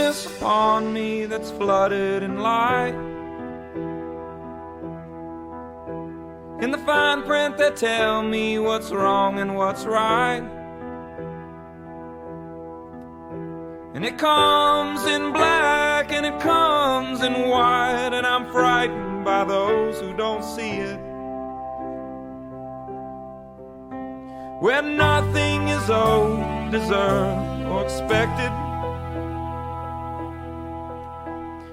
darkness upon me that's flooded in light. In the fine print that tell me what's wrong and what's right. And it comes in black and it comes in white, and I'm frightened by those who don't see it. Where nothing is owed, deserved, or expected.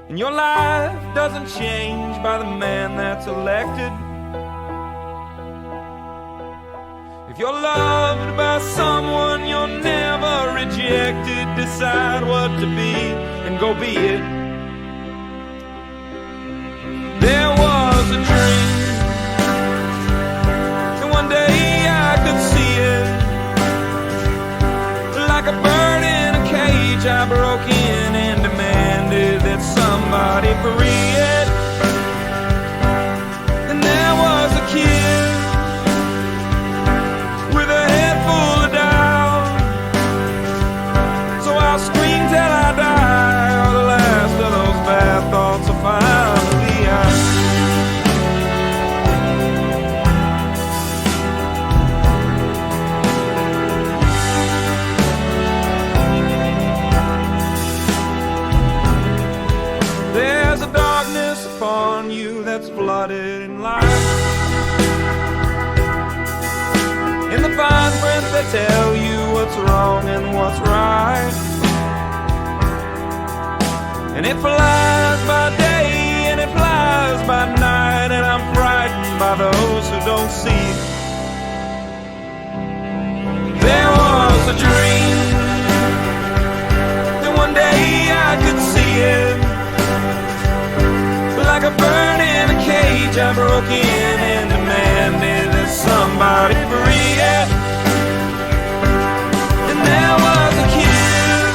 And your life doesn't change by the man that's elected. If you're loved by someone, you're never rejected. Decide what to be and go be it. There was a dream, and one day I could see it. Like a bird in a cage, I broke in and demanded that somebody free it. And there was a kid with a head full of doubt. So I'll scream till I die, or the last of those bad thoughts will finally be out. There's a darkness upon you that's flooded in light. In the fine print that tell you what's wrong and what's right. And it flies by day and it flies by night, and I'm frightened by those who don't see it. There was a dream, and one day I could see it. Like a bird in a cage, I broke in and demanded that somebody free it. And there was a kid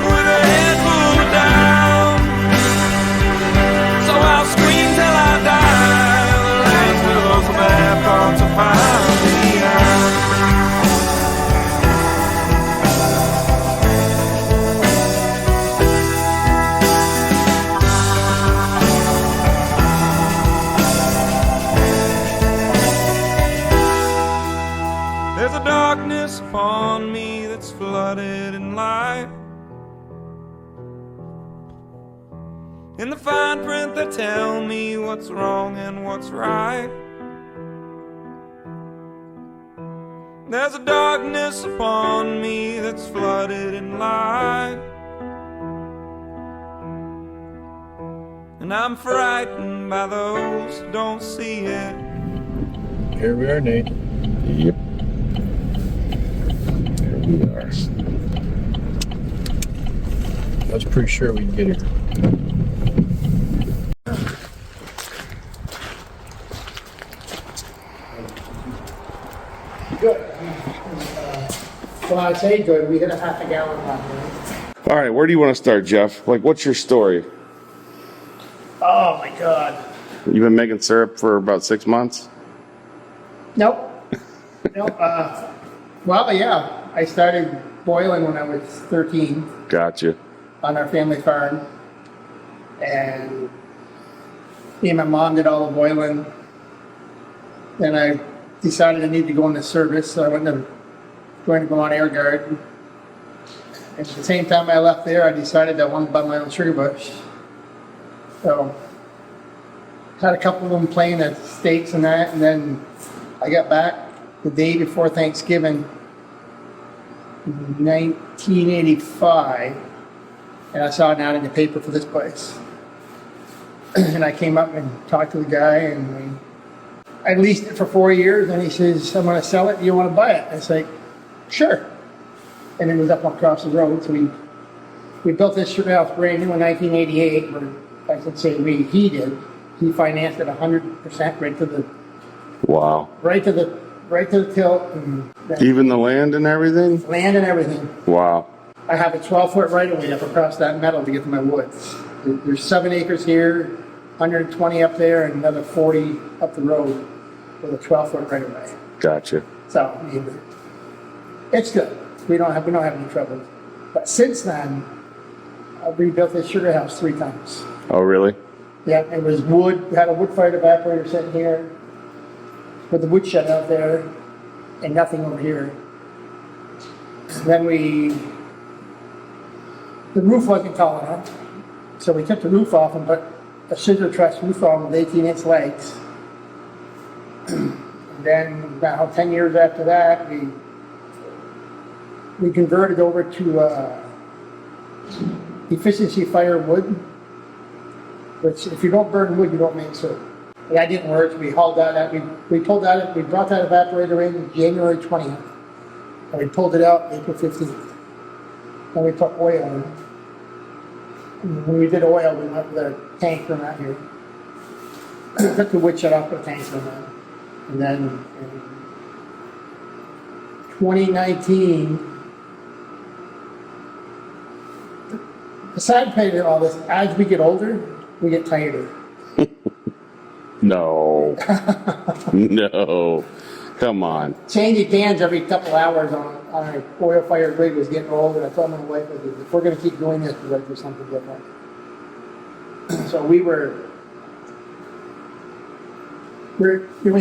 with a head full of doubt. So I'll scream till I die, the last of those bad thoughts will finally out. There's a darkness upon me that's flooded in light. In the fine print that tell me what's wrong and what's right. There's a darkness upon me that's flooded in light. And I'm frightened by those who don't see it. Here we are, Nate. Yep. We are. I was pretty sure we'd get here. Good. Well, I'd say good. We hit a half a gallon last night. All right, where do you want to start, Jeff? Like, what's your story? Oh my God. You've been making syrup for about 6 months? Nope. Nope. Well, yeah. I started boiling when I was 13 Gotcha. on our family farm. And me and my mom did all the boiling. Then I decided I needed to go into service, so I went to join the Vermont Air Guard. And at the same time I left there, I decided I wanted to buy my own sugar bush. So had a couple of them playing at stakes and that, and then I got back the day before Thanksgiving, 1985, and I saw an ad in the paper for this place. And I came up and talked to the guy, and I leased it for 4 years, and he says, I'm going to sell it, do you want to buy it? I was like, sure. And it was up across the road, so we built this Sugarhouse brand new in 1988, or I should say he did. He financed it 100% right to the Wow. right to the tilt, and Even the land and everything? land and everything. Wow. I have a 12-foot right-of-way up across that meadow to get to my woods. There's 7 acres here, 120 up there, and another 40 up the road with a 12-foot right-of-way. Gotcha. So, I mean, it's good. We don't have any trouble. But since then, I've rebuilt this sugar house 3 times. Oh, really? Yeah, it was wood. We had a wood-fired evaporator sitting here with the wood shed out there and nothing over here. Then the roof wasn't tall enough, so we took the roof off and put a scissor truss roof on with 18-inch legs. And then about 10 years after that, we converted over to efficiency firewood, which if you don't burn wood, you don't make soap. That didn't work. We hauled that out. We pulled that out. We brought that evaporator in January 20th, and we pulled it out April 15th. And we put oil in. And when we did oil, we went with a tank from out here. Took the wood shed off, put a tank from that. And then in 2019, the side part of all this, as we get older, we get tighter. No. No. Come on. Changing pans every couple hours on an oil-fired rig was getting old, and I told my wife, if we're going to keep doing this, we've got to do something different. So we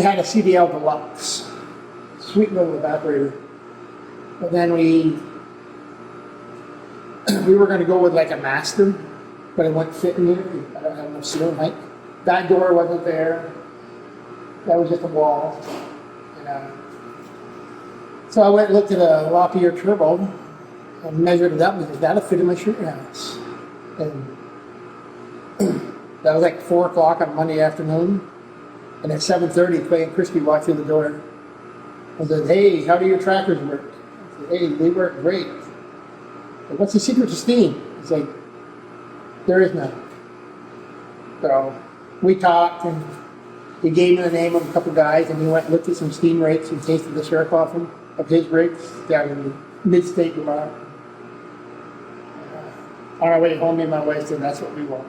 had a CDL Deluxe, sweet little evaporator. But then we were going to go with like a master, but it wouldn't fit in here. I don't have enough ceiling height. That door wasn't there. That was just a wall. And, so I went and looked at a Lapierre turbo and measured it up, and that'll fit in my sugar house. And that was like 4 o'clock on Monday afternoon. And at 7:30, Clayton Christie walked through the door and said, "Hey, how do your trackers work?" I said, "Hey, they work great." Said, "What's the secret to steam?" He's like, "There is none." So we talked, and he gave me the name of a couple guys, and we went and looked at some steam rates and tasted the syrup off them, of his rigs down in mid-state Vermont. On our way home, me and my wife said, "That's what we want."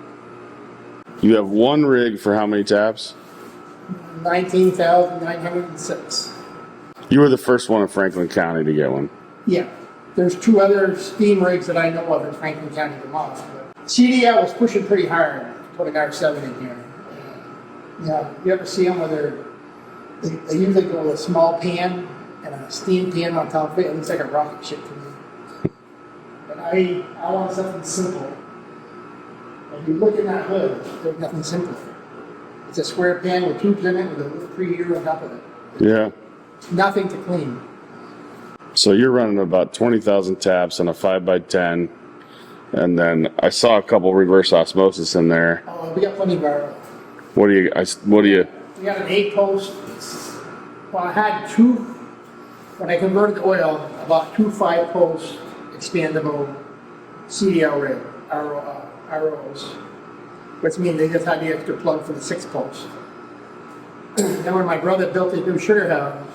You have one rig for how many taps? 19,906. You were the first one in Franklin County to get one. Yeah. There's 2 other steam rigs that I know of in Franklin County, Vermont. CDL was pushing pretty hard to put an R7 in here. Yeah, you ever see them where they usually go with a small pan and a steam pan on top of it? It looks like a rocket ship to me. But I want something simple. If you look in that hood, there's nothing simple. It's a square pan with tubes in it with a little preheater on top of it. Yeah. Nothing to clean. So you're running about 20,000 taps on a 5x10, and then I saw a couple reverse osmosis in there. Oh, we got plenty of our. What do you? We got an 8-post. Well, I had 2. When I converted to oil, I bought 2 5-post expandable CDL rig ROs, which means they just had the extra plug for the 6-post. Then when my brother built his new sugar house,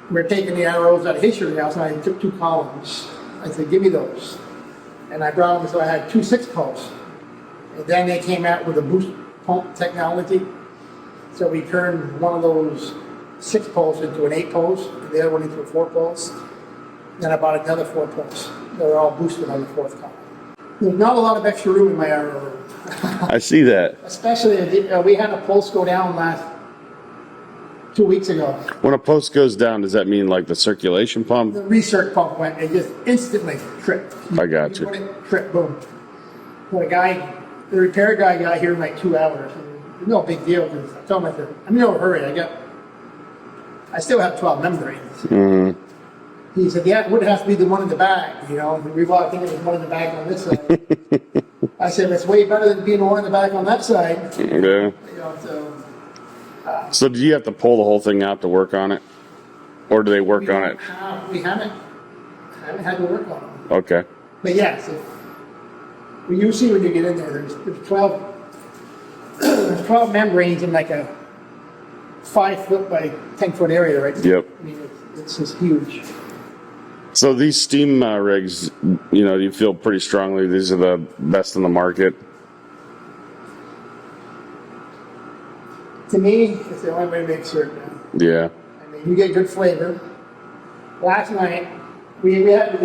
we were taking the ROs out of his sugar house, and I took 2 columns. I said, "Give me those." And I brought them, so I had 2 6-posts. And then they came out with a boost pump technology. So we turned one of those 6-posts into an 8-post, and the other one into a 4-post. Then I bought another 4-post. They were all boosted on the 4th column. There's not a lot of extra room in my RO room. I see that. Especially, we had a pulse go down last 2 weeks ago. When a post goes down, does that mean like the circulation pump? The recirc pump went, it just instantly tripped. I got you. Put it, trip, boom. Well, the repair guy got here in like 2 hours. And no big deal, because I told him, I'm in no hurry. I still have 12 membranes. Mm-hmm. He said, "Yeah, it would have to be the one in the back." You know, we walked in, there was one in the back on this side. I said, "It's way better than being the one in the back on that side." Yeah. You know, So do you have to pull the whole thing out to work on it? Or do they work on it? We haven't had to work on them. Okay. But yes, you see when you get in there, there's 12, there's 12 membranes in like a 5-foot by 10-foot area, right? Yep. I mean, it's just huge. So these steam rigs, you feel pretty strongly these are the best in the market? To me, it's the only way to make syrup now. Yeah. I mean, you get good flavor. Last night, we had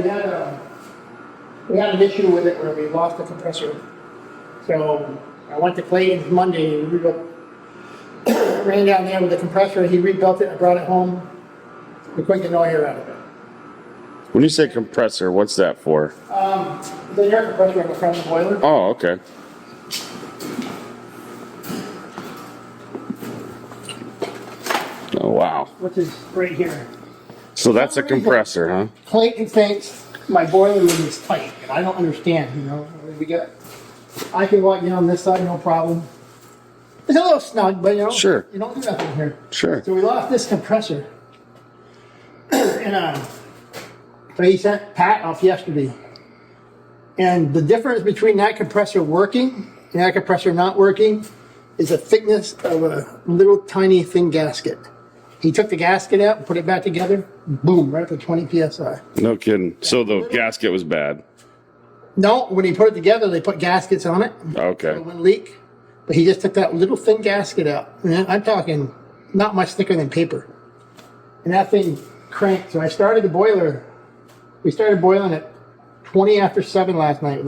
we had an issue with it where we lost the compressor. So I went to Clayton's Monday and ran down there with the compressor. He rebuilt it and brought it home. We couldn't get no air out of it. When you say compressor, what's that for? The air compressor in the front of the boiler. Oh, okay. Oh, wow. Which is right here. So that's a compressor, huh? Clayton thinks my boiler room is tight, and I don't understand, you know. I can walk down this side, no problem. It's a little snug, but you know, Sure. you don't do nothing here. Sure. So we lost this compressor. And so he sent Pat off yesterday. And the difference between that compressor working and that compressor not working is the thickness of a little tiny thin gasket. He took the gasket out and put it back together. Boom, right up to 20 PSI. No kidding. So the gasket was bad. No, when he put it together, they put gaskets on it. Okay. So it wouldn't leak. But he just took that little thin gasket out. And I'm talking not much thicker than paper. And that thing cranked. So I started the boiler. We started boiling at 20 after 7 last night.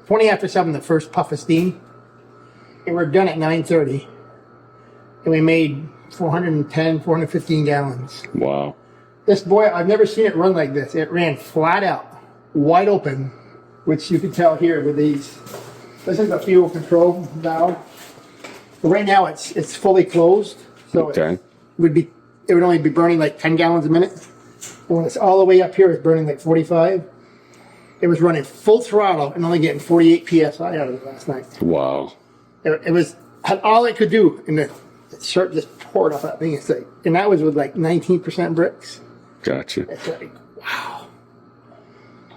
20 after 7, the first puff of steam. And we're done at 9:30. And we made 410, 415 gallons. Wow. This boiler, I've never seen it run like this. It ran flat out, wide open, which you can tell here with these. This is the fuel control valve. But right now it's fully closed. So Okay. it would only be burning like 10 gallons a minute. And when it's all the way up here, it's burning like 45. It was running full throttle and only getting 48 PSI out of it last night. Wow. It was had all it could do, and the shirt just poured off that thing. It's like, and that was with like 19% bricks. Gotcha. It's like, wow.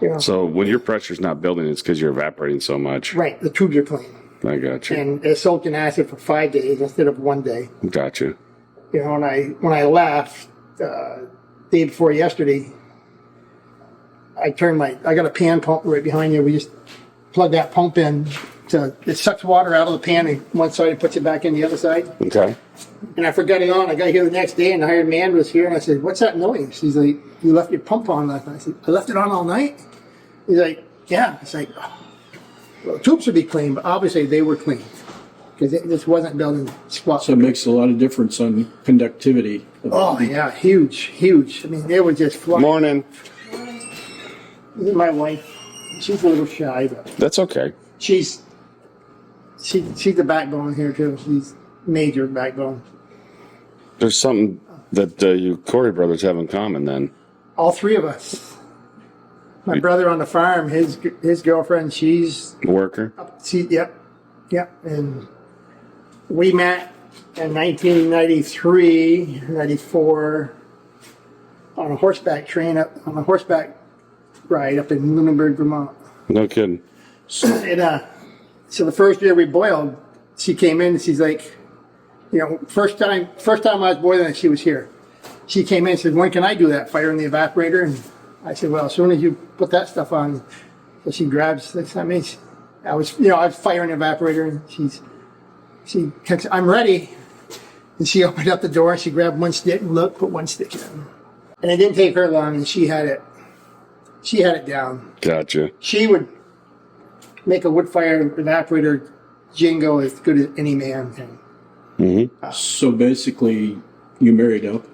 You know, So when your pressure's not building, it's because you're evaporating so much. right, the tubes are clean. I gotcha. And it soaked in acid for 5 days instead of 1 day. Gotcha. You know, when I left day before yesterday, I got a pan pump right behind you. We just plug that pump in. It sucks water out of the pan and one side and puts it back in the other side. Okay. And I forgot it on. I got here the next day and the hired man was here and I said, "What's that noise?" He's like, "You left your pump on last night." I said, "I left it on all night?" He's like, "Yeah." It's like, oh. Well, the tubes would be clean, but obviously they were clean because this wasn't building squat. So it makes a lot of difference on conductivity. Oh yeah, huge. I mean, it was just flying. Morning. This is my wife. She's a little shy, but That's okay. she's the backbone here too. She's major backbone. There's something that you Corey brothers have in common then. All three of us. My brother on the farm, his girlfriend, she's Worker. yep, and we met in 1993, 94 on a horseback ride up in Lunenburg, Vermont. No kidding. And so the first year we boiled, she came in and she's like, you know, first time I was boiling, she was here. She came in and said, "When can I do that? Fire in the evaporator?" And I said, "Well, as soon as you put that stuff on." So she grabs this. I mean, I was firing the evaporator, and she texts, "I'm ready." And she opened up the door. She grabbed one stick and put one stick in. And it didn't take her long, and she had it down. Gotcha. She would make a wood fire evaporator jingle as good as any man can. So basically, you married up.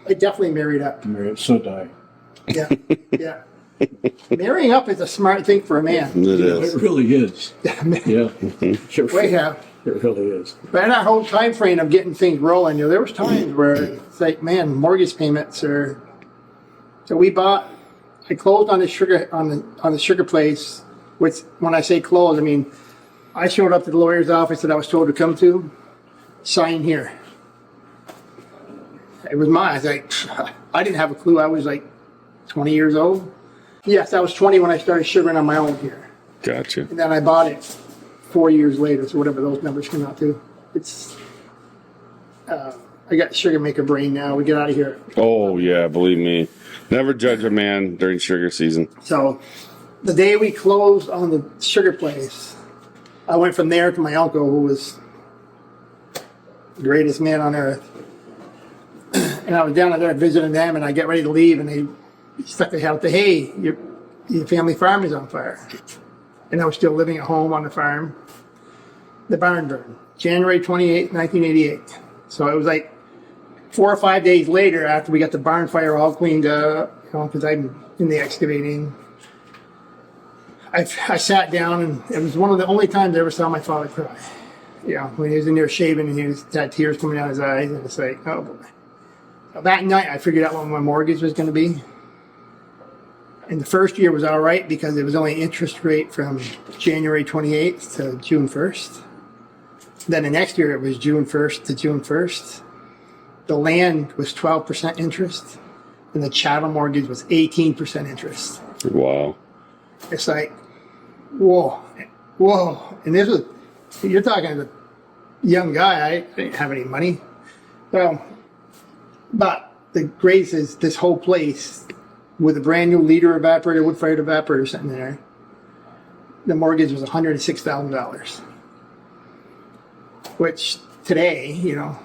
I definitely married up. So did I. Yeah. Marrying up is a smart thing for a man. It is. It really is. Yeah. We have. It really is. But in that whole time frame of getting things rolling, there was times where it's like, man, mortgage payments are. So I closed on the sugar place. Which, when I say close, I mean I showed up to the lawyer's office that I was told to come to, sign here. It was mine. I was like, I didn't have a clue. I was like 20 years old. Yes, I was 20 when I started sugaring on my own here. Gotcha. And then I bought it 4 years later, so whatever those numbers come out to. I got sugar maker brain now. We get out of here. Oh yeah, believe me. Never judge a man during sugar season. So the day we closed on the sugar place, I went from there to my uncle, who was the greatest man on earth. And I was down there visiting them, and I get ready to leave, and they stuck their head out. "Hey, the family farm is on fire. And I was still living at home on the farm. The barn burned. January 28th, 1988. So it was like 4 or 5 days later after we got the barn fire all cleaned up, you know, because I'm in the excavating. I sat down, and it was one of the only times I ever saw my father cry. You know, when he was in there shaving and he had tears coming out his eyes, and it's like, oh boy. So that night I figured out what my mortgage was going to be. And the first year was all right because it was only interest rate from January 28th to June 1st. Then the next year it was June 1st to June 1st. The land was 12% interest, and the chattel mortgage was 18% interest. Wow. It's like, whoa. And this was, you're talking as a young guy, I didn't have any money. So, but the greatest is this whole place with a brand new liter evaporator, wood-fired evaporator sitting there. The mortgage was $106,000, which today, you know,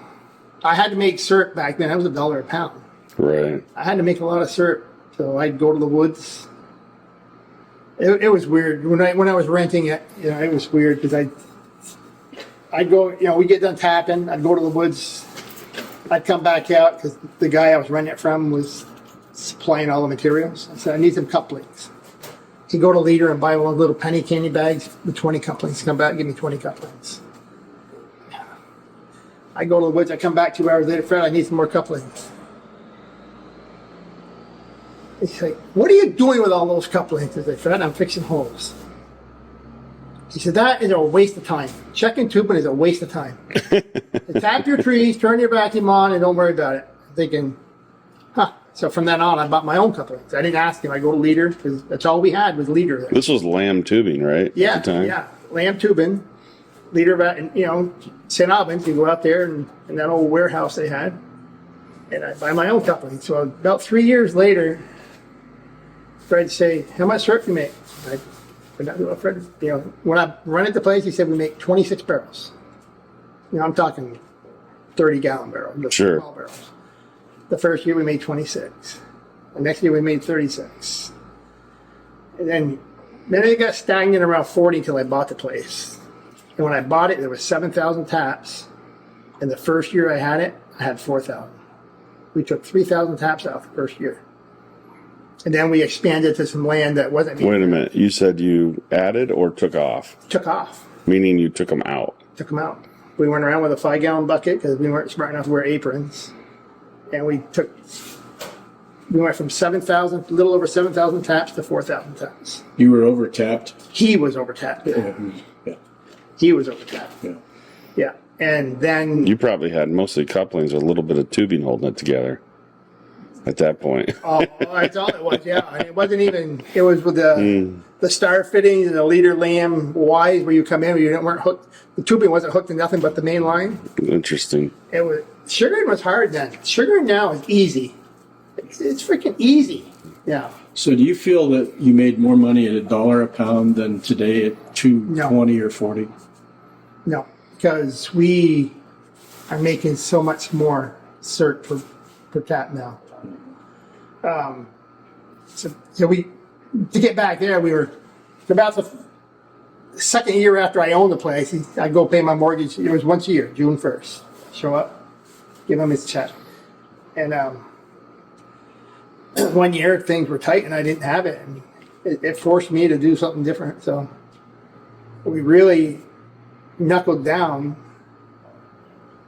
I had to make syrup back then. That was $1 a pound. Right. I had to make a lot of syrup, so I'd go to the woods. It was weird when I was renting it. You know, it was weird because I'd go. You know, we get done tapping. I'd go to the woods. I'd come back out because the guy I was renting it from was supplying all the materials. I said, I need some couplings. He'd go to Leader and buy one of those little penny candy bags with 20 couplings. Come back and give me 20 couplings. I go to the woods. I come back 2 hours later. Fred, I need some more couplings. He's like, what are you doing with all those couplings? I said, Fred, I'm fixing holes. He said, that is a waste of time. Checking tubing is a waste of time. Tap your trees, turn your vacuum on, and don't worry about it. I'm thinking, huh. So from then on, I bought my own couplings. I didn't ask him. I go to Leader because that's all we had was Leader. This was lamb tubing, right? Yeah, at the time? yeah. Lamb tubing, Leader, and you know, St. Albans. You go out there and in that old warehouse they had, and I buy my own couplings. So about 3 years later, Fred say, how much syrup you make? Fred, you know, when I rented the place, he said we make 26 barrels. You know, I'm talking 30-gallon barrels, Sure. Small barrels. The first year we made 26. The next year we made 36. And then it got stagnant around 40 until I bought the place. And when I bought it, there was 7,000 taps. And the first year I had 4,000. We took 3,000 taps out the first year. And then we expanded to some land that wasn't. Wait a minute. You said you added or took off? Took off. Meaning you took them out? Took them out. We went around with a 5-gallon bucket because we weren't smart enough to wear aprons. And we went from 7,000, a little over 7,000 taps to 4,000 taps. You were over tapped? He was over tapped. Yeah. He was over tapped. Yeah. Yeah. And then. You probably had mostly couplings with a little bit of tubing holding it together at that point. Oh, that's all it was, yeah. And it wasn't even, it was with the star fittings and the Leader lamb Ys where you come in, you weren't hooked. The tubing wasn't hooked to nothing but the main line. Interesting. It was, sugaring was hard then. Sugaring now is easy. It's freaking easy. Yeah. So do you feel that you made more money at $1 a pound than today at $2.20 or 40? No, because we are making so much more syrup per tap now. So we, to get back there, we were about the second year after I owned the place. I'd go pay my mortgage. It was once a year, June 1st. Show up, give him his check. And 1 year things were tight and I didn't have it. And it forced me to do something different. So we really knuckled down,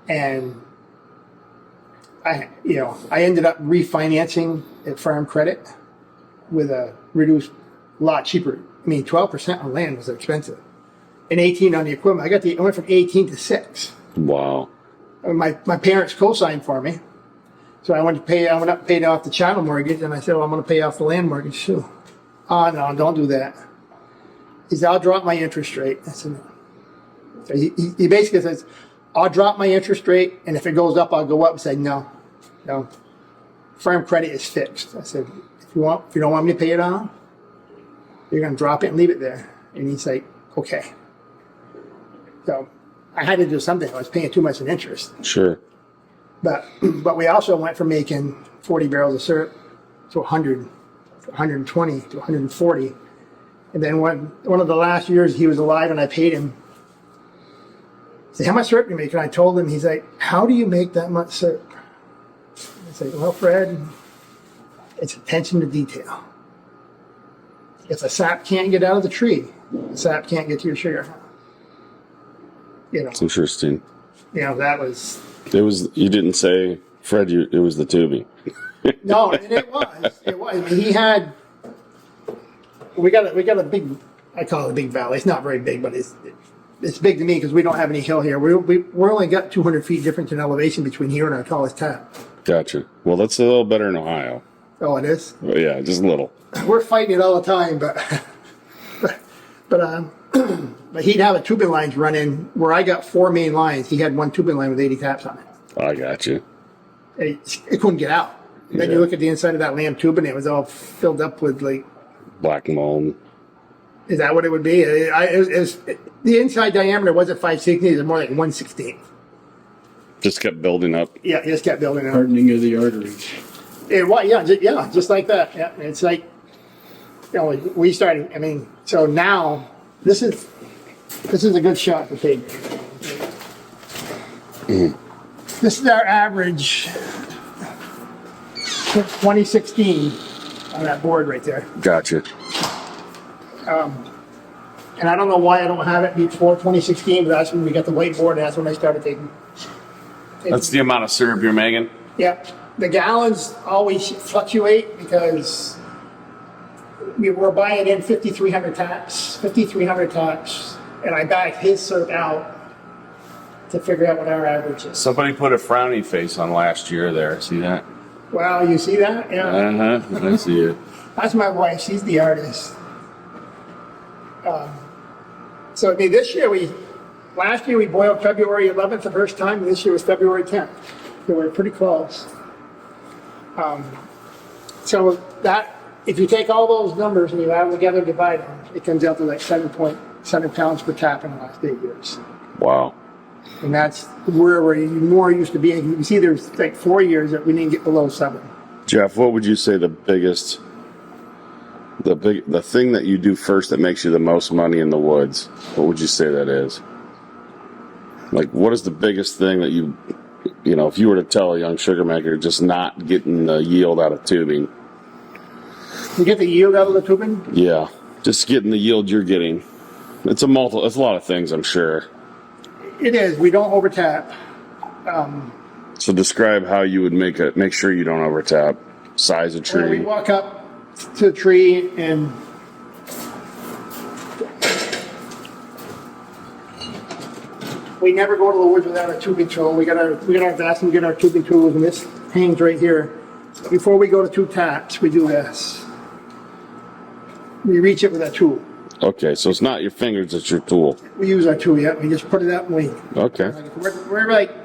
and I ended up refinancing at Farm Credit with a reduced, lot cheaper. I mean, 12% on land was expensive, and 18 on the equipment. I went from 18 to 6. Wow. My parents co-signed for me, so I went up and paid off the chattel mortgage, and I said, well, I'm going to pay off the land mortgage too. Oh no, don't do that. He said, I'll drop my interest rate. I said, no. So he basically says, I'll drop my interest rate, and if it goes up, I'll go up. I said, no. Farm Credit is fixed. I said, if you don't want me to pay it off, you're going to drop it and leave it there. And he's like, okay. So I had to do something. I was paying too much in interest. Sure. But we also went from making 40 barrels of syrup to 100 120 to 140. And then one of the last years he was alive and I paid him, I said, how much syrup do you make? And I told him, he's like, how do you make that much syrup? I said, well, Fred, it's attention to detail. If the sap can't get out of the tree, the sap can't get to your sugar. You know, It's interesting. that was. It was, you didn't say, Fred, it was the tubing. No, and it was. It was. I mean, he had. We got a big. I call it a big valley. It's not very big, but it's big to me because we don't have any hill here. We're only got 200 feet difference in elevation between here and our tallest tap. Gotcha. Well, that's a little better in Ohio. Oh, it is. But yeah, just a little. We're fighting it all the time, but he'd have a tubing lines run in where I got 4 main lines. He had one tubing line with 80 taps on it. I got you. And it couldn't get out. And then you look at the inside of that lamb tubing, it was all filled up with like. Black mold. Is that what it would be? The inside diameter wasn't 5/16; it was more like 1/16. Just kept building up. Yeah, it just kept building up. Hardening of the arteries. It was, just like that. Yeah, it's like, we started. I mean, so now this is a good shot for pig. This is our average 2016 on that board right there. Gotcha. And I don't know why I don't have it before 2016, but that's when we got the whiteboard, and that's when I started taking. That's the amount of syrup you're making? Yeah. The gallons always fluctuate because we were buying in 5,300 taps, and I backed his syrup out to figure out what our average is. Somebody put a frowny face on last year there. See that? Wow, you see that? Yeah. Uh-huh. I see it. That's my wife. She's the artist. So I mean, last year we boiled February 11th the first time, and this year was February 10th. So we're pretty close. So that, if you take all those numbers and you add them together, divide them, it comes out to like 7.7 pounds per tap in the last 8 years. Wow. And that's where we're more used to being. You can see there's like 4 years that we didn't get below 7. Jeff, what would you say the biggest, the thing that you do first that makes you the most money in the woods? What would you say that is? Like, what is the biggest thing that you know, if you were to tell a young sugar maker just not getting the yield out of tubing? You get the yield out of the tubing? Yeah, just getting the yield you're getting. It's a lot of things, I'm sure. It is. We don't overtap. So describe how you would make sure you don't overtap. Size of tree. We walk up to the tree and we never go to the woods without a tubing tool. We got our vest and we get our tubing tools, and this hangs right here. Before we go to 2 taps, we do this. We reach it with a tool. Okay, so it's not your fingers, it's your tool. We use our tool, yeah. We just put it up and we. Okay. We're like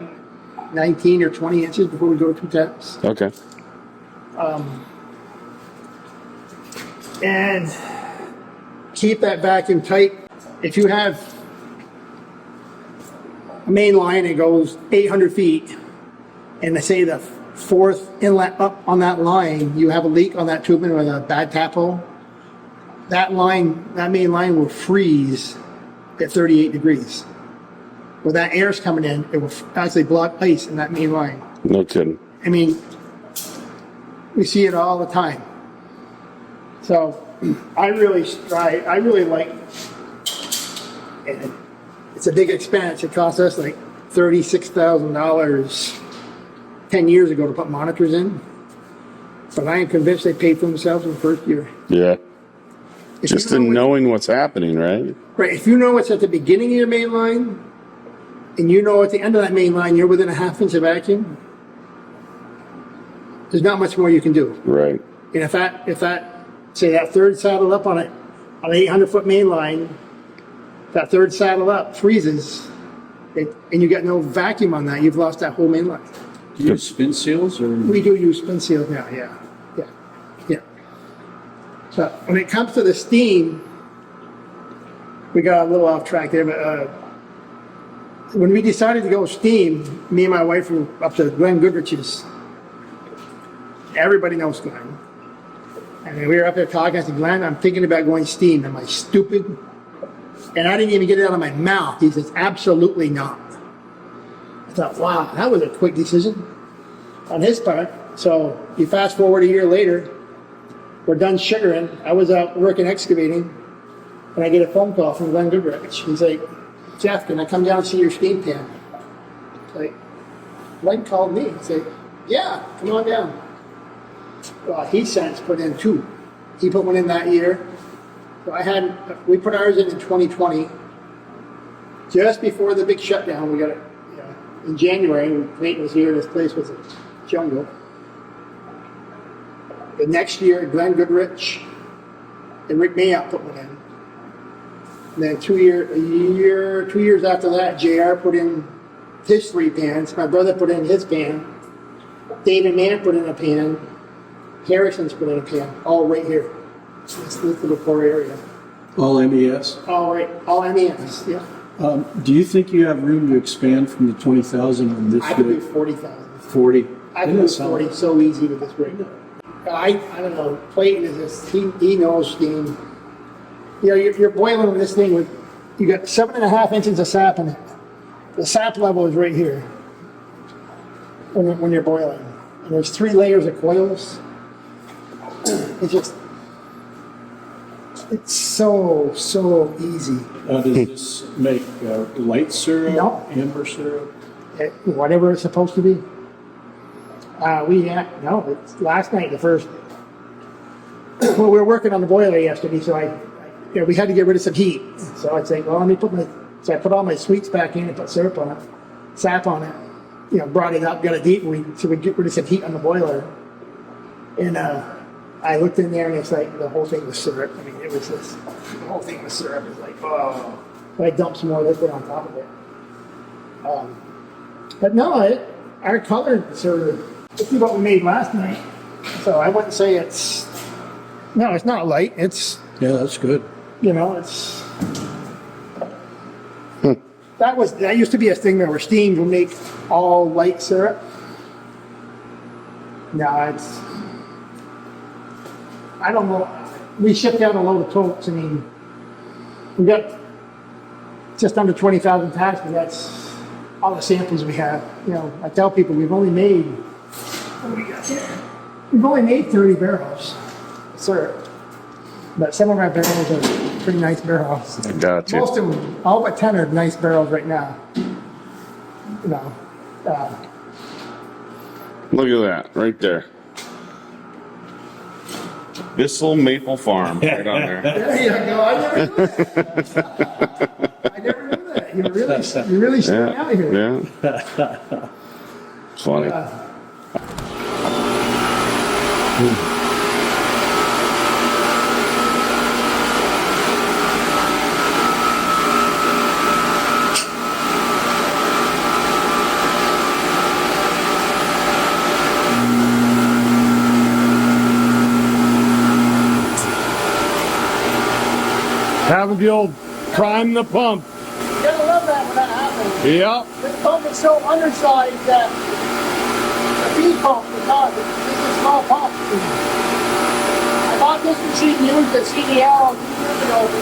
19 or 20 inches before we go to 2 taps. Okay. And keep that vacuum tight. If you have a main line that goes 800 feet, and they say the 4th inlet up on that line, you have a leak on that tubing with a bad tap hole, that main line will freeze at 38 degrees. When that air's coming in, it will actually block ice in that main line. No kidding. I mean, we see it all the time. So I really like, and it's a big expense. It cost us like $36,000 10 years ago to put monitors in. But I am convinced they paid for themselves in the first year. Yeah. Just in knowing what's happening, right? Right. If you know what's at the beginning of your main line, and you know at the end of that main line you're within a ½ inch of vacuum, there's not much more you can do. Right. And if that say that third saddle up on an 800-foot main line, that third saddle up freezes, and you got no vacuum on that, you've lost that whole main line. Do you use spin seals or? We do use spin seals now, yeah. So when it comes to the steam, we got a little off track there, but when we decided to go steam, me and my wife were up to Glenn Goodrich's. Everybody knows Glenn. And we were up there talking. I said, Glenn, I'm thinking about going steam. Am I stupid? And I didn't even get it out of my mouth. He says, absolutely not. I thought, wow, that was a quick decision on his part. So you fast forward a year later, we're done sugaring. I was out working excavating, and I get a phone call from Glenn Goodrich. He's like, Jeff, can I come down and see your steam pan? Like, Glenn called me. He said, yeah, come on down. Well, he since put in 2. He put one in that year. So we put ours in 2020. Just before the big shutdown, we got it in January. When Clayton was here, this place was a jungle. The next year, Glenn Goodrich and Rick Mayock put one in. And then 2 years after that, JR put in his 3 pans. My brother put in his pan. David Mann put in a pan. Harrison's put in a pan. All right here. This little core area. All MES? All right. All MES, yeah. Do you think you have room to expand from the 20,000 on this? I could do 40,000. 40. I could do 40 so easy with this rig. I don't know. Clayton is this. He knows steam. You know, you're boiling with this thing with, you got 7.5 inches of sap in it. The sap level is right here when you're boiling. And there's 3 layers of coils. It's so easy. Does this make light syrup, No. amber syrup? Whatever it's supposed to be. It's last night, the first, well, we were working on the boiler yesterday, so we had to get rid of some heat. So I'd say, well, let me so I put all my sweets back in and put sap on it, brought it up, got it deep, so we get rid of some heat on the boiler. And I looked in there and it's like the whole thing was syrup. I mean, the whole thing was syrup. It's like, oh. So I dumped some more liquid on top of it. But no, our color sort of, this is what we made last night. So I wouldn't say it's not light. It's, Yeah, that's good. it's, that used to be a thing where steam would make all light syrup. No, I don't know. We shipped out a load of totes. I mean, we got just under 20,000 packs, but that's all the samples we have. I tell people we've only made, what do we got here? We've only made 30 barrels of syrup, but some of our barrels are pretty nice barrels. Gotcha. Most of them, all but 10 are nice barrels right now. Look at that, right there. Bissell Maple Farm, right on there. There you go. I never knew that. I never knew that. You're really staying out of here. Yeah. It's funny. Having the old prime the pump. You're gonna love that when that happens. Yep. This pump is so undersized that the feed pump is not. It's just a small pump. I bought this machine used at CDL 2 years ago for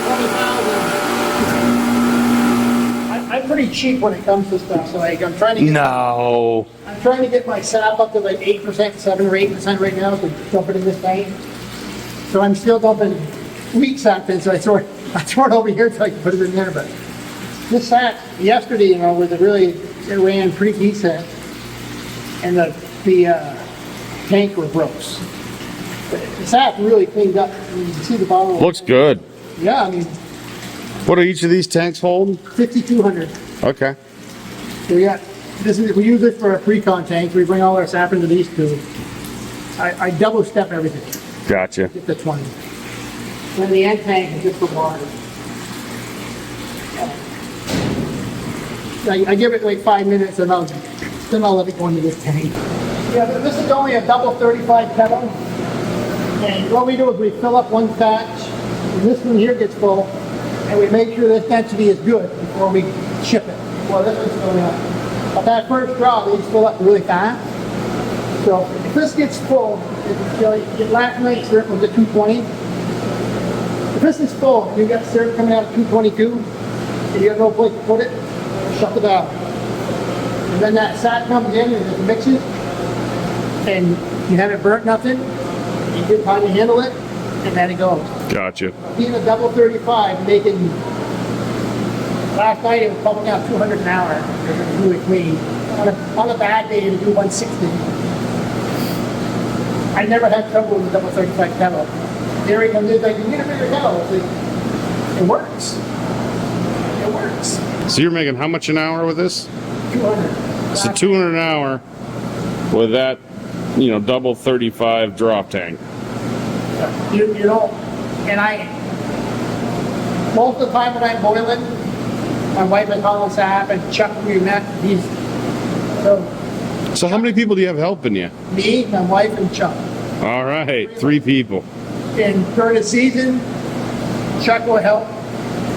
$20,000. I'm pretty cheap when it comes to stuff. So I'm trying to get. No. I'm trying to get my sap up to like 8%, 7 or 8% right now to dump it in this tank. So I'm still dumping wheat sap in, so I throw it over here so I can put it in there. But this sap yesterday, it ran pretty decent, and the tank was gross. But the sap really cleaned up. I mean, you can see the bottle. Looks good. Yeah, I mean, What do each of these tanks hold? 5,200. Okay. So we use it for a pre-con tank. We bring all our sap into these two. I double step everything. Gotcha. Get the 20. And the end tank is just for water. I give it like 5 minutes and then I'll let it go into this tank. Yeah, this is only a double 35 kettle. And what we do is we fill up one batch, and this one here gets full, and we make sure this density is good before we ship it. Well, this one's filling up. But that first draw, they just fill up really fast. So if this gets full, Last night's syrup was at 220. If this is full, you got syrup coming out at 222, and you have no place to put it, shut the valve. And then that sack comes in and it mixes, and you haven't burnt nothing, you get time to handle it, and then it goes. Gotcha. Being a double 35, making, last night it was pumping out 200 an hour, it was really clean. On a bad day, it'd do 160. I never had trouble with the double 35 kettle. There he comes in, like, you get a bigger kettle. It's like, it works. It works. So you're making how much an hour with this? 200. So 200 an hour with that, you know, double 35 drop tank. You know, and most of the time when I'm boiling, my wife and Colin Sapp and Chuck, we met, So how many people do you have helping you? me, my wife, and Chuck. All right, 3 people. And during the season, Chuck will help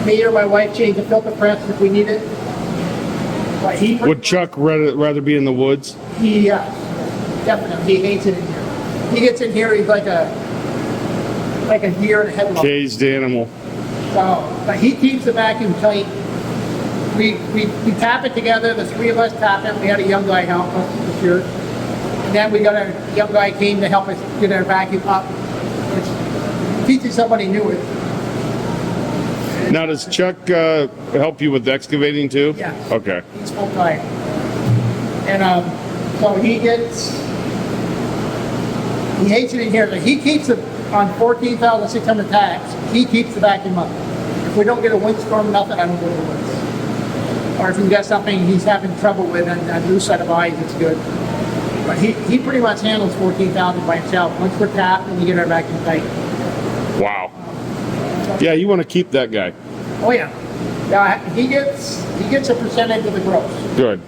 me or my wife change the filter press if we need it. But he Would Chuck rather be in the woods? Definitely, he hates it in here. He gets in here, he's like a deer in a headlock. Caged animal. So, but he keeps the vacuum tight. We tap it together, the 3 of us tap it. We had a young guy help us this year. And then we got a young guy came to help us get our vacuum up. Which teaching somebody new it. Now, does Chuck help you with excavating too? Yeah. Okay. He's full time. And so he hates it in here. He keeps it on 14,600 tax. He keeps the vacuum up. If we don't get a windstorm, nothing, I don't go to the woods. Or if we got something he's having trouble with and a new set of eyes, it's good. But he pretty much handles 14,000 by himself. Once we're tapped and we get our vacuum tight. Wow. Yeah, you want to keep that guy. Oh yeah. Yeah, he gets a percentage of the gross. Good.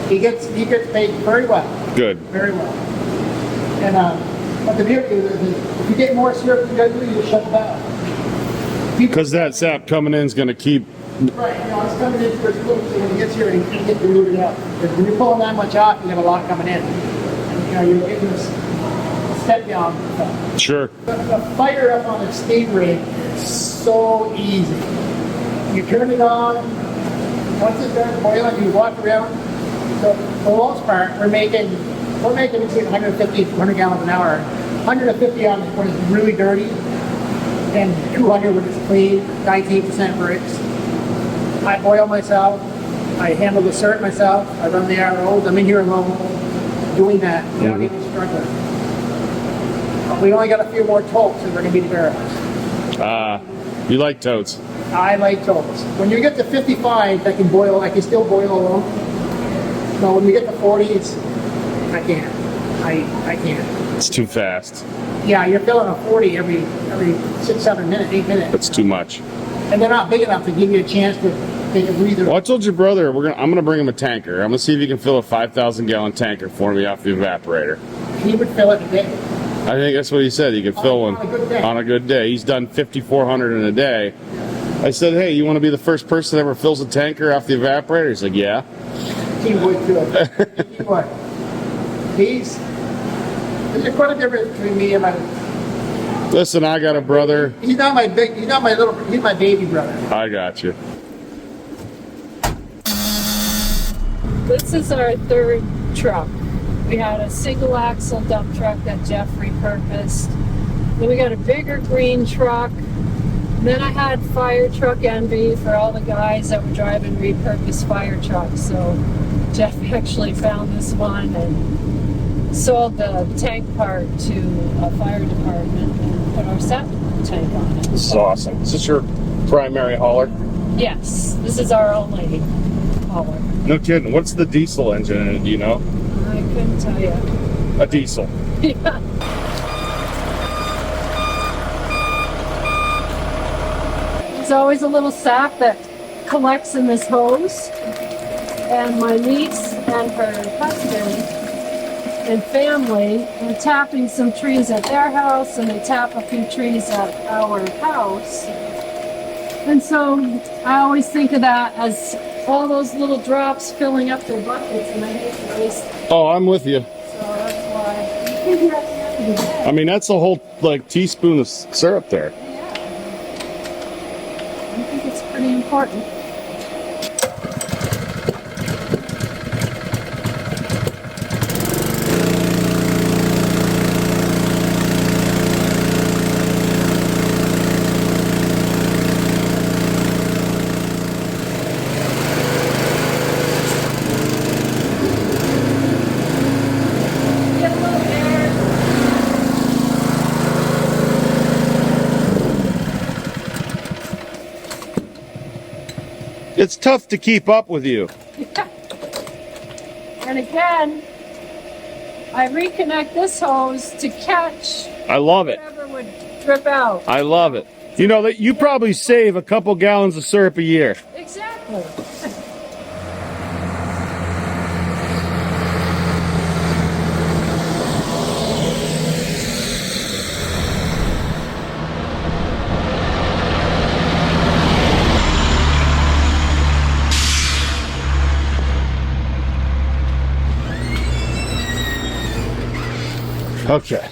He gets paid very well. Good. Very well. And but the beauty is if you get more syrup than you gotta do, you just shut the valve. Because that sap coming in is going to keep. Right, you know, it's coming in for its food, so when it gets here, it can get diluted out. Because when you're pulling that much off, you have a lot coming in. And, you know, you're getting this step down. Sure. The fire up on a steam rig is so easy. You turn it on, once it's done boiling, you walk around. So for the most part, we're making between 150 and 200 gallons an hour. 150 on when it's really dirty, and 200 when it's clean, 19% bricks. I boil myself, I handle the syrup myself, I run the arrows, I'm in here alone doing that without even struggling. We only got a few more totes and we're going to be the barrels. You like totes. I like totes. When you get to 55, I can still boil alone. So when we get to 40s, I can't. I can't. It's too fast. Yeah, you're filling a 40 every 6, 7 minutes, 8 minutes. That's too much. And they're not big enough to give you a chance to take a breather. Well, I told your brother I'm gonna bring him a tanker. I'm gonna see if he can fill a 5,000 gallon tanker for me off the evaporator. He would fill it a day. I think that's what he said. He could fill one On a good day. on a good day. He's done 5,400 in a day. I said, hey, you want to be the first person that ever fills a tanker off the evaporator? He's like, yeah. He would do it. He would. There's quite a difference between me and my. Listen, I got a brother. He's not my baby brother. I got you. This is our 3rd truck. We had a single axle dump truck that Jeff repurposed. Then we got a bigger green truck. And then I had fire truck envy for all the guys that were driving repurposed fire trucks. So Jeff actually found this one and sold the tank part to a fire department and put our septic tank on it. This is awesome. Is this your primary hauler? Yes, this is our only hauler. No kidding. What's the diesel engine in it? Do you know? I couldn't tell you. A diesel. Yeah. There's always a little sap that collects in this hose. And my niece and her husband and family are tapping some trees at their house, and they tap a few trees at our house. And so I always think of that as all those little drops filling up their buckets, and I hate to waste. Oh, I'm with you. So that's why. I mean, that's a whole like teaspoon of syrup there. Yeah. I think it's pretty important. Get a little air. It's tough to keep up with you. And again, I reconnect this hose to catch I love it. whatever would drip out. I love it. You know that you probably save a couple gallons of syrup a year. Exactly. Okay.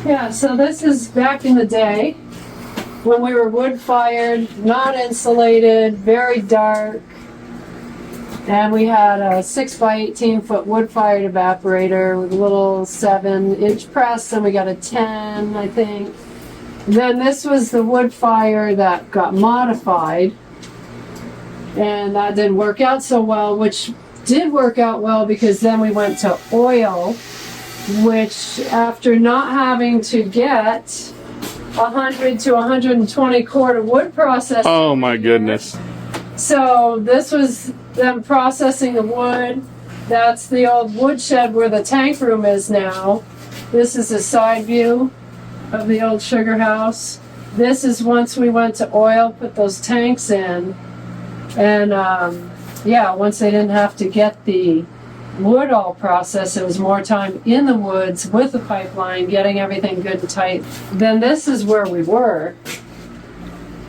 Yeah, so this is back in the day when we were wood fired, not insulated, very dark. And we had a 6 by 18 foot wood fired evaporator with a little 7-inch press, and we got a 10, I think. And then this was the wood fire that got modified, and that didn't work out so well, which did work out well because then we went to oil, which after not having to get 100 to 120 quart of wood processed. Oh my goodness. So this was them processing the wood. That's the old woodshed where the tank room is now. This is a side view of the old sugar house. This is once we went to oil, put those tanks in. And yeah, once they didn't have to get the wood all processed, it was more time in the woods with the pipeline, getting everything good and tight. Then this is where we were.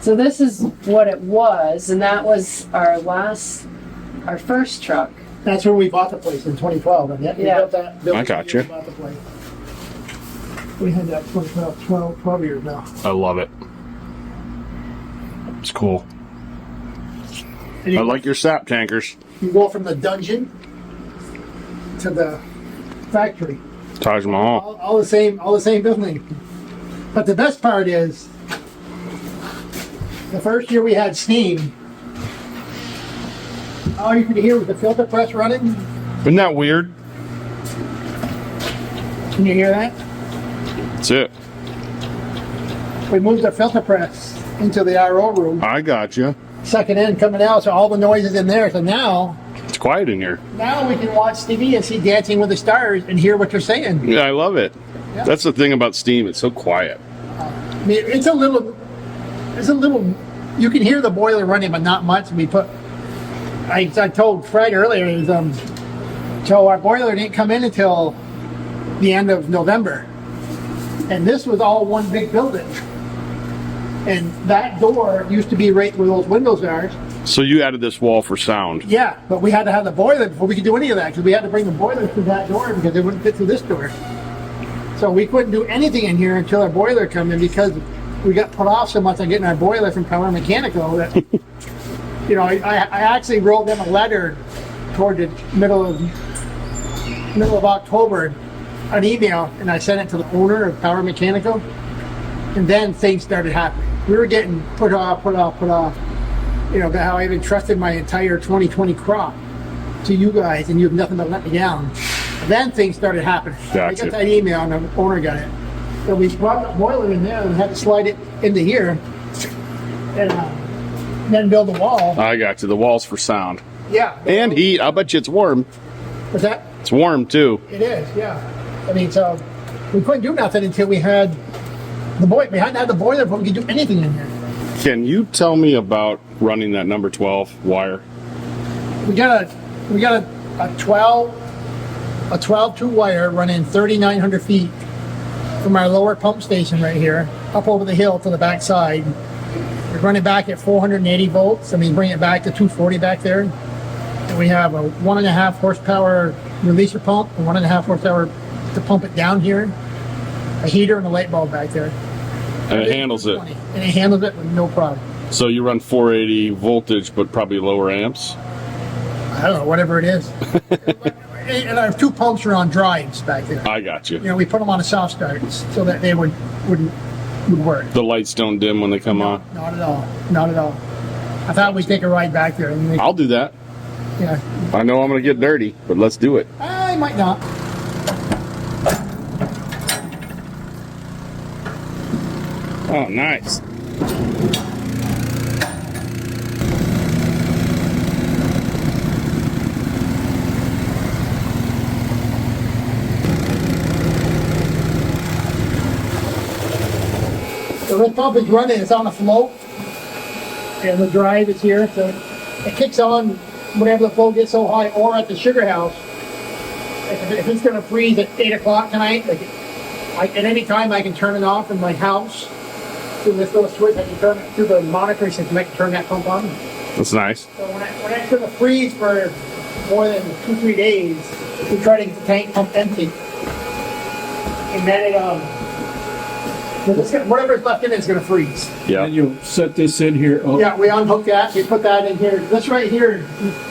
So this is what it was, and that was our first truck. That's where we bought the place in 2012. And we Yeah. built that building I got the year you. we bought the place. We had that 12 years now. I love it. It's cool. And I like your sap tankers. you go from the dungeon to the factory. Taj Mahal. All the same building. But the best part is, the first year we had steam, all you could hear was the filter press running. Isn't that weird? Can you hear that? That's it. We moved the filter press into the RO room. I got you. Second in, coming out, so all the noise is in there. So now It's quiet in here. we can watch TV and see Dancing with the Stars and hear what they're saying. Yeah, I love it. Yeah. That's the thing about Steam. It's so quiet. I mean, it's a little, you can hear the boiler running, but not much. I told Fred earlier, so our boiler didn't come in until the end of November. And this was all one big building. And that door used to be right where those windows are. So you added this wall for sound. Yeah, but we had to have the boiler before we could do any of that, because we had to bring the boiler through that door because it wouldn't fit through this door. So we couldn't do anything in here until our boiler come in, because we got put off so much on getting our boiler from Power Mechanical that, you know, I actually wrote them a letter toward the middle of October, an email, and I sent it to the owner of Power Mechanical, and then things started happening. We were getting put off. You know, how I even trusted my entire 2020 crop to you guys, and you have nothing but let me down. And then things started happening. Gotcha. I got that email, and the owner got it. So we brought the boiler in there and had to slide it into here, and then build a wall. I got you. The walls for sound. Yeah. And heat. I bet you it's warm. What's that? It's warm too. It is, yeah. I mean, so we couldn't do nothing until we had the boiler. We had to have the boiler before we could do anything in here. Can you tell me about running that number 12 wire? We got a 12 wire running 3,900 feet from our lower pump station right here up over the hill to the back side. We're running back at 480 volts. I mean, bring it back to 240 back there. And we have a 1.5 horsepower releaser pump and 1.5 horsepower to pump it down here. a heater and a light bulb back there. And it handles it. And it handles it with no problem. So you run 480 voltage, but probably lower amps? I don't know, whatever it is. And our 2 pumps are on drives back there. I got you. You know, we put them on a soft start so that they would work. The lights don't dim when they come on? Not at all. Not at all. I thought we'd take a ride back there. And I'll do that. yeah. I know I'm going to get dirty, but let's do it. I might not. Oh, nice. So this pump is running, it's on a float, and the drive is here, so it kicks on whenever the flow gets so high, or at the Sugarhouse. If it's gonna freeze at 8 o'clock tonight, at any time I can turn it off in my house. Through this little switch, I can turn it through the monitor system, I can turn that pump on. That's nice. So when it's gonna freeze for more than 2-3 days, we try to get the tank pump empty. And then whatever's left in it's gonna freeze. Yeah. And you'll set this in here. Oh, Yeah, we unhook that, we put that in here. This right here,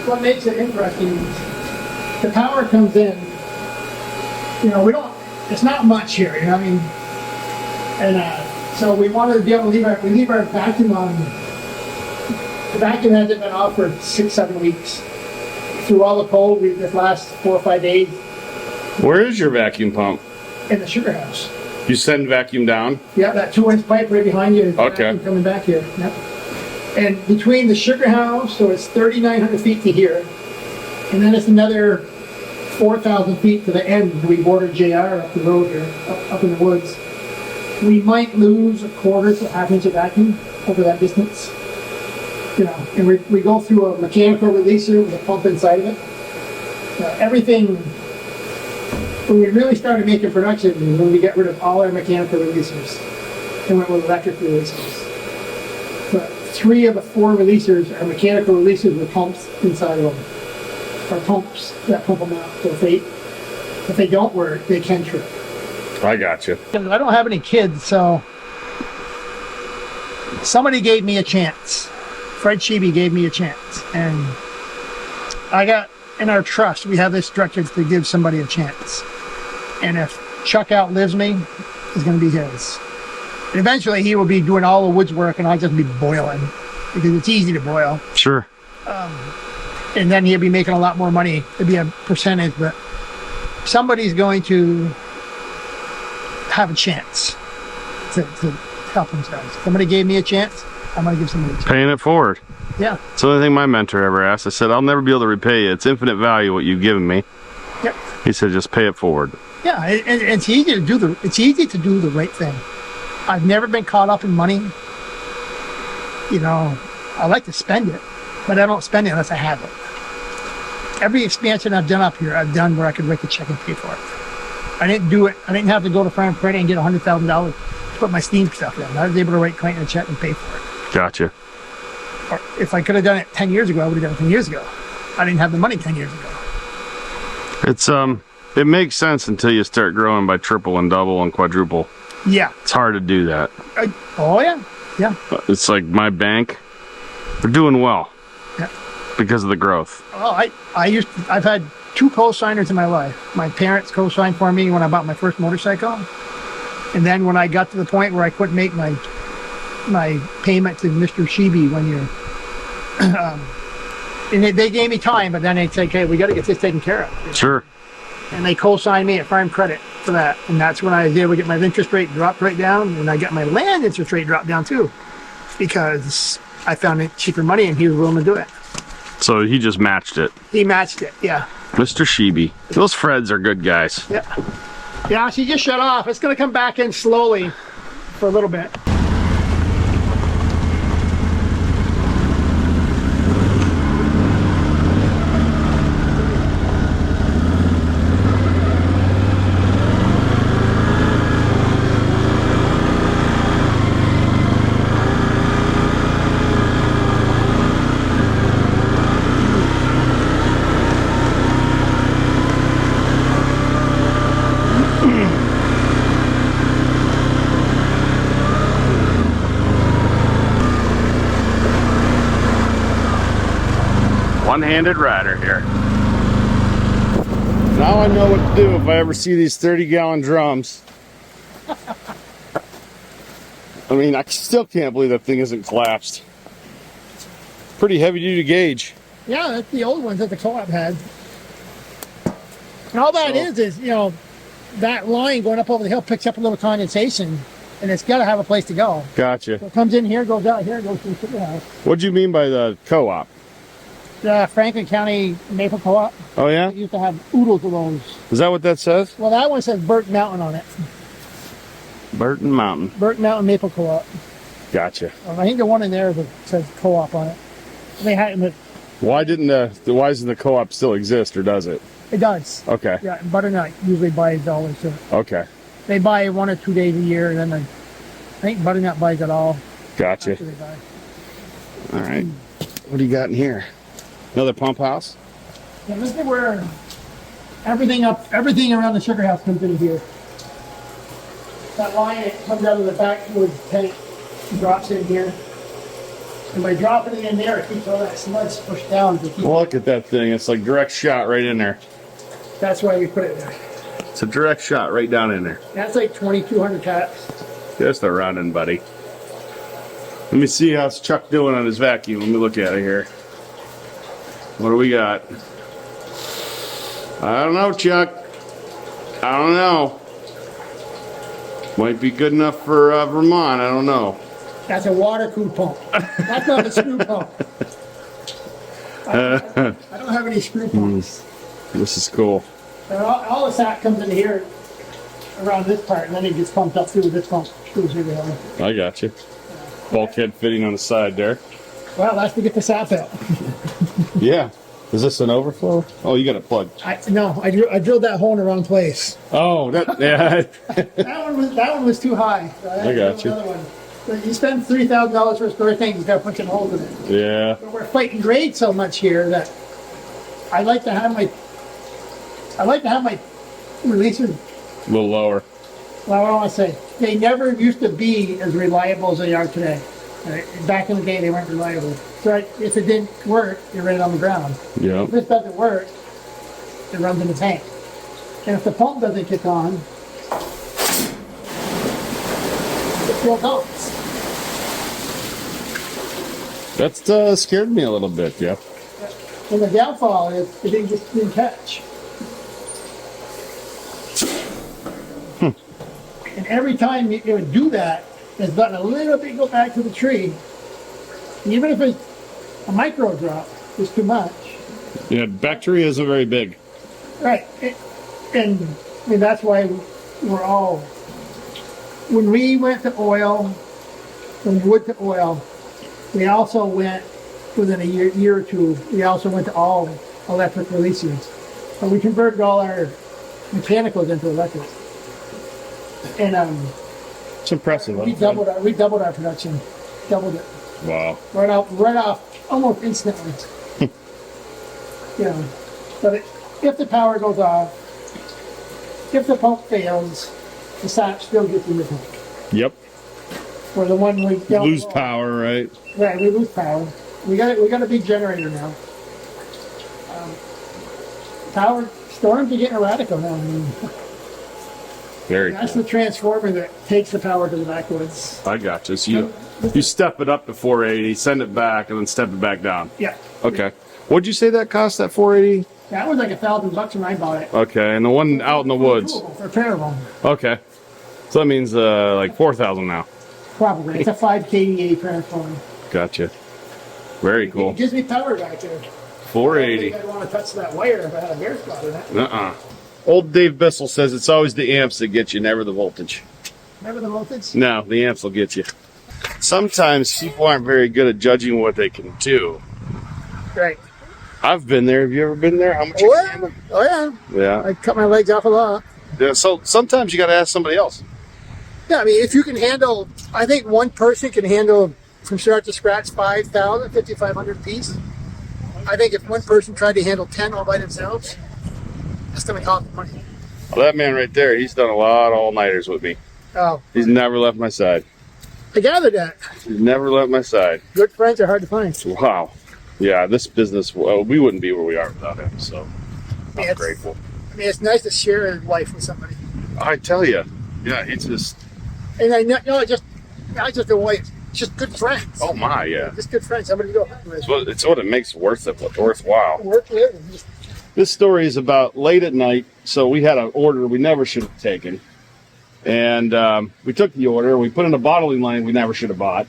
what makes it interesting, the power comes in, you know, it's not much here, you know what I mean? And so we wanted to be able to leave our vacuum on. The vacuum hasn't been off for 6-7 weeks. Through all the cold, this last 4 or 5 days Where is your vacuum pump? in the Sugarhouse. You send vacuum down? Yeah, that 2-inch pipe right behind you. Is the Okay. vacuum coming back here. Yep. And between the Sugarhouse, so it's 3,900 feet to here, and then it's another 4,000 feet to the end. We border JR up the road here, up in the woods. We might lose a quarter to half inch of vacuum over that distance. You know, and we go through a mechanical releaser with a pump inside of it. Everything, when we really started making production, is when we got rid of all our mechanical releasers and went with electric releasers. But 3 of the 4 releasers are mechanical releasers with pumps inside of them. Or pumps that pump them out. So if they don't work, they can trip. I got you. I don't have any kids, so somebody gave me a chance. Fred Sheeby gave me a chance, and I got in our trust. We have this directive to give somebody a chance, and if Chuck outlives me, it's going to be his. And eventually, he will be doing all the woods work, and I'll just be boiling because it's easy to boil. Sure. And then he'll be making a lot more money. It'll be a percentage, but somebody's going to have a chance to help themselves. Somebody gave me a chance, I'm going to give somebody a chance. Paying it forward. Yeah. It's the only thing my mentor ever asked. I said, I'll never be able to repay you. It's infinite value what you've given me. Yep. He said, just pay it forward. Yeah, and it's easy to do the right thing. I've never been caught up in money. You know, I like to spend it, but I don't spend it unless I have it. Every expansion I've done up here, I've done where I could write the check and pay for it. I didn't do it. I didn't have to go to Farm Credit and get $100,000 to put my Steam stuff in. I was able to write Clayton a check and pay for it. Gotcha. Or if I could have done it 10 years ago, I would have done it 10 years ago. I didn't have the money 10 years ago. It's it makes sense until you start growing by triple and double and quadruple. Yeah. It's hard to do that. Oh yeah. Yeah. It's like my bank, they're doing well. Yeah. Because of the growth. Well, I've had 2 co-signers in my life. My parents co-signed for me when I bought my first motorcycle. And then when I got to the point where I couldn't make my payment to Mr. Sheeby 1 year, and they gave me time, but then they said, okay, we got to get this taken care of. Sure. And they co-signed me at Farm Credit for that. And that's when I was able to get my interest rate dropped right down. And I got my land interest rate dropped down too, because I found it cheaper money and he was willing to do it. So he just matched it. He matched it, yeah. Mr. Sheeby. Those Freds are good guys. Yeah. Yeah, she just shut off. It's going to come back in slowly for a little bit. One-handed rider here. Now I know what to do if I ever see these 30-gallon drums. I mean, I still can't believe that thing isn't collapsed. Pretty heavy-duty gauge. Yeah, that's the old ones that the co-op had. And all that is, you know, that line going up over the hill picks up a little condensation, and it's got to have a place to go. Gotcha. So it comes in here, goes out here, goes to the Sugarhouse. What do you mean by the co-op? The Franklin County Maple Co-op. Oh, yeah? They used to have oodles of those. Is that what that says? Well, that one says Burton Mountain on it. Burton Mountain. Burton Mountain Maple Co-op. Gotcha. I think the one in there that says co-op on it. They had it. Why didn't why doesn't the co-op still exist, or does it? It does. Okay. Yeah, Butternut usually buys dollars too. Okay. They buy 1 or 2 days a year, and then I think Butternut buys it all. Gotcha. After they buy. All right. What do you got in here? Another pump house? Yeah, this is where everything around the Sugarhouse comes in here. That line that comes out of the backwoods tank drops in here. And by dropping it in there, it keeps all that sludge pushed down. To keep Look at that thing. It's like direct shot right in there. That's why we put it there. It's a direct shot right down in there. That's like 2,200 taps. Just a running, buddy. Let me see how's Chuck doing on his vacuum. Let me look at it here. What do we got? I don't know, Chuck. I don't know. Might be good enough for Vermont. I don't know. That's a water-cooled pump. That's not a screw pump. I don't have any screw pumps. This is cool. And all the sap comes in here around this part, and then it gets pumped up through this pump. Through here. I got you. Bulkhead fitting on the side there. Well, that's to get the sap out. Yeah. Is this an overflow? Oh, you got it plugged. I drilled that hole in the wrong place. Oh, yeah. That one was too high. So I got you. Another one. But you spend $3,000 for a square thing, you got to put some holes in it. Yeah. But we're fighting grade so much here that I like to have my releases. A little lower. Well, I want to say they never used to be as reliable as they are today. Back in the day, they weren't reliable. So if it didn't work, you ran it on the ground. Yeah. If this doesn't work, it runs in the tank. And if the pump doesn't kick on, it still goes. That scared me a little bit, Jeff. And the downfall is it didn't catch. And every time you would do that, it's letting a little bit go back to the tree. Even if it's a micro drop, it's too much. Yeah, bacteria isn't very big. Right. And I mean, that's why we're all, when we went to oil, from wood to oil, we also went, within a year or two, we also went to all electric releases. But we converted all our mechanicals into electric. And It's impressive. we doubled our production. Doubled it. Wow. Right off, almost instantly. But if the power goes off, if the pump fails, the sap still gets in the tank. Yep. Or the one we don't lose power, right? Right, we lose power. We got a big generator now. Power storms are getting erratic now. I mean, Very that's cool. the transformer that takes the power to the backwoods. I got you. So you step it up to 480, send it back, and then step it back down. Yeah. Okay. What'd you say that cost, that 480? That was like $1,000 when I bought it. Okay, and the one out in the woods. For a pair of them. Okay. So that means like 4,000 now. Probably. It's a 5 kVA transformer. Gotcha. Very cool. It gives me power back there. 480. I don't want to touch that wire if I had a bare spot in it. Old Dave Bissell says it's always the amps that get you, never the voltage. Remember the voltage? No, the amps will get you. Sometimes people aren't very good at judging what they can do. Right. I've been there. Have you ever been there? How much you can handle? Oh, yeah. Yeah. I cut my legs off a lot. Yeah. So sometimes you got to ask somebody else. Yeah, I mean, if you can handle, I think one person can handle from start to scratch 5,500 piece. I think if one person tried to handle 10 all by themselves, that's going to cost money. Well, that man right there, he's done a lot of all-nighters with me. Oh. He's never left my side. I gathered that. He's never left my side. Good friends are hard to find. Wow. Yeah, this business, well, we wouldn't be where we are without him. So I'm it's- grateful. I mean, it's nice to share life with somebody. I tell you, yeah, it's just, And I know, not just a wife, just good friends. oh my, yeah. Just good friends, somebody to go with. It's what it makes worthwhile. Work with. And just, This story is about late at night. So we had an order we never should have taken. And we took the order. We put in a bottling line we never should have bought.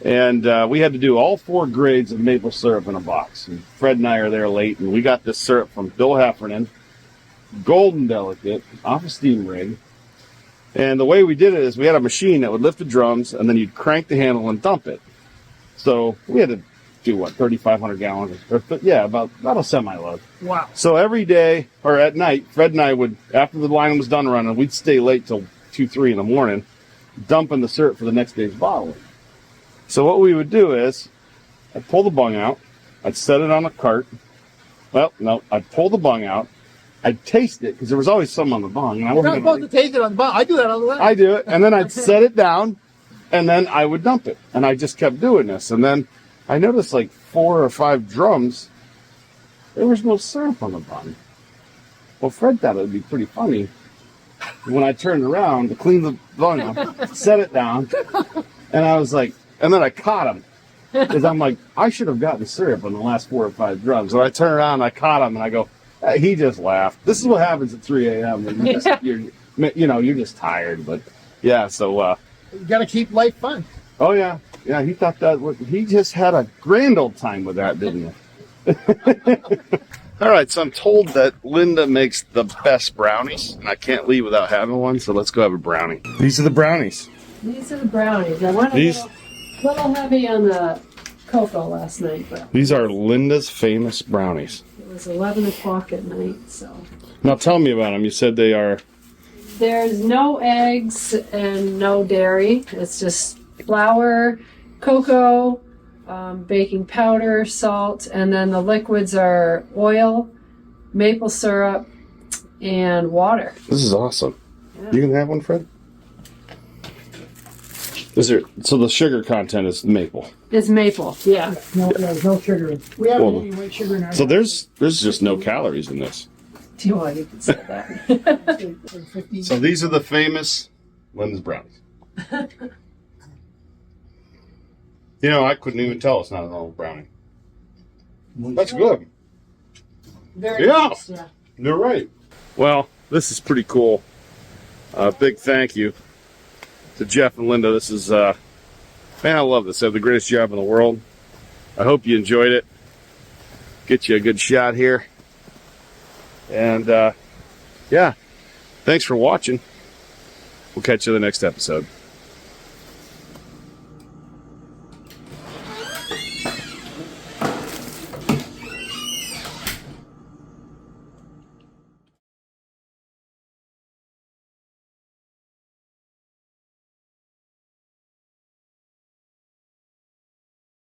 And we had to do all 4 grades of maple syrup in a box. And Fred and I are there late. And we got this syrup from Bill Heffernan, golden delicate, off a steam rig. And the way we did it is we had a machine that would lift the drums. And then you'd crank the handle and dump it. So we had to do, 3,500 gallons? About a semi-load. wow. So every day, or at night, Fred and I would, after the line was done running, we'd stay late till 2, 3 in the morning, dumping the syrup for the next day's bottling. So what we would do is, I'd pull the bung out, I'd set it on a cart. Well, no, I'd pull the bung out, I'd taste it, because there was always some on the bung. And I You're not wasn't supposed gonna, to taste it on the bottom. I do that all the time. I do it, and then I'd set it down, and then I would dump it. And I just kept doing this. And then I noticed like 4 or 5 drums, there was no syrup on the bottom. Well, Fred thought it would be pretty funny when I turned around to clean the bung up, set it down, and I was like, and then I caught him. Because I'm like, I should have gotten syrup on the last 4 or 5 drums. So I turned around and I caught him and I go, he just laughed. This is what happens at 3 a.m. when you're just tired. But yeah, so. You got to keep life fun. Oh, yeah. Yeah, he thought he just had a grand old time with that, didn't he? All right, so I'm told that Linda makes the best brownies, and I can't leave without having one, so let's go have a brownie. These are the brownies. These are the brownies. I went a little heavy on the cocoa last night, but These are Linda's famous brownies. it was 11 o'clock at night, so. Now tell me about them. You said they are... There's no eggs and no dairy. It's just flour, cocoa, baking powder, salt, and then the liquids are oil, maple syrup, and water. This is awesome. Yeah. You can have one, Fred? So the sugar content is maple. It's maple, yeah. No, there's no sugar. We haven't Well, any white sugar in our So there's just no calories in this. Do you want to say that? 15. So these are the famous Linda's brownies. I couldn't even tell it's not an old brownie. That's good. Very Yeah. nice, yeah. You're right. Well, this is pretty cool. Big thank you to Jeff and Linda. This is, man, I love this. They have the greatest job in the world. I hope you enjoyed it. Get you a good shot here. And, yeah, thanks for watching. We'll catch you in the next episode.